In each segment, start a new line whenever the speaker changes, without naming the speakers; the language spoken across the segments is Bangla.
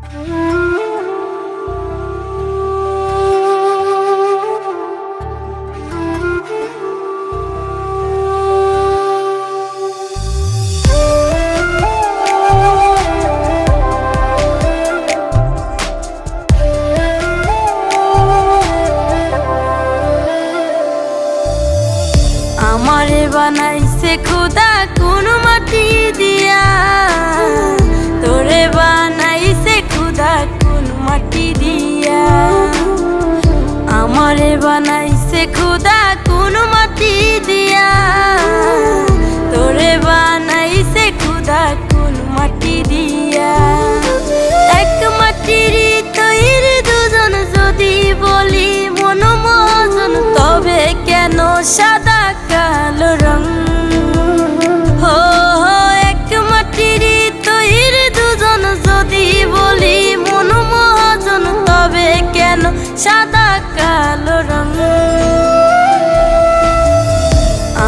আমারে বানাইছে খুদা কোন মাটি দিয়া, তোরে বানাইছে খুদা কোন মাটি দিয়া। আমারে বানাইছে খুদা কোন মাটি দিয়া, তোরে বানাইছে খুদা কোন মাটি দিয়া। এক মাটির তৈরি দুজন যদি বলি মন মজন, তবে কেন সাদা কালো রং? হো এক মাটির তৈরি দুজন যদি বলি মন মজন, তবে কেন সাদা কালো রং?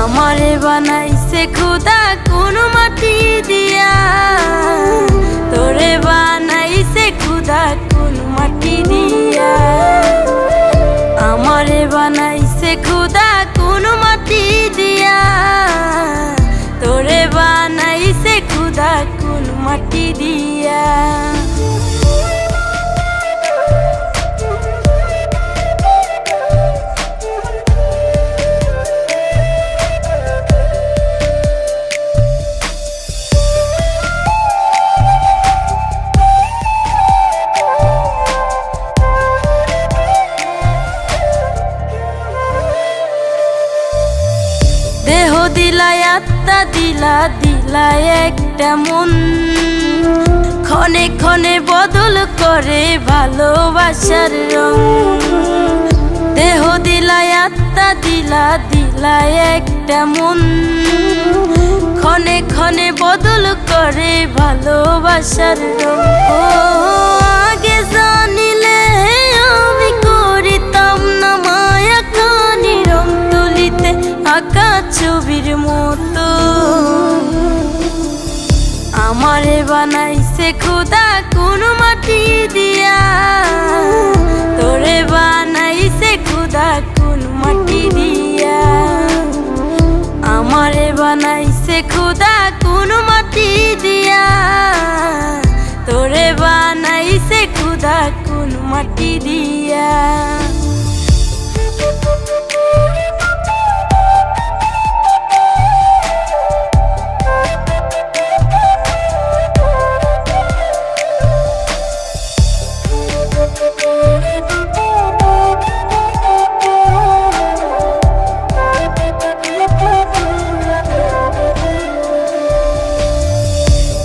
আমারে বানাইছে খুদা কোন মাটি দিয়া, তোরে বানাইছে খুদা কোন মাটি দিয়া। আমারে বানাইছে খুদা কোন মাটি দিয়া, তোরে বানাইছে খুদা কোন মাটি দিয়া। দেহ দিলাই আত্মা দিলা, দিলাই একটা মন, ক্ষণে ক্ষণে বদল করে ভালোবাসার রং। দেহ দিলাই আত্মা দিলা, দিলাই একটা মন, ক্ষণে ক্ষণে বদল করে ভালোবাসার রং। ও আগে জানিলে আমি করিতাম না মায়া খানি রং তুলিতে আঁকা ছবির মতো। আমারে বানাইছে খুদা কোন মাটি দিয়া, তোরে বানাইছে খুদা কোন মাটি দিয়া। আমারে বানাইছে খুদা কোন মাটি দিয়া, তোরে বানাইছে খুদা কোন মাটি দিয়া।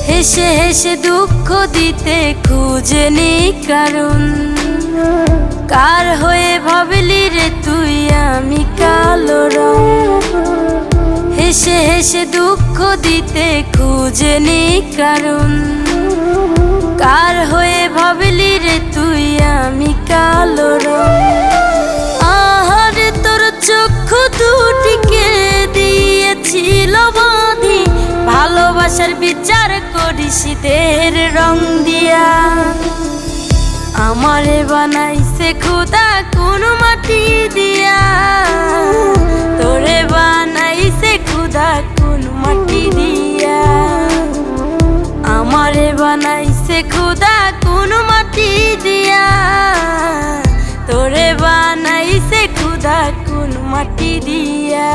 হেসে হেসে দুঃখ দিতে খুঁজেনি কারণ, কার হয়ে ভাবলি রে তুই আমি কালো রং। হেসে হেসে দুঃখ দিতে খুঁজেনি কারণ, কার হয়ে ভাবলি রে তুই আমি কালো রং। আহারে তোর চক্ষু দুটিকে দিয়েছিল বাঁধি, ভালোবাসার বিচার করিস দেহের রং দিয়া। আমারে বানাইছে খুদা কোন মাটি দিয়া, তোরে বানাইছে খুদা কোন মাটি দিয়া। আমারে বানাইছে খুদা কোন মাটি দিয়া, তোরে বানাইছে খুদা কোন মাটি দিয়া।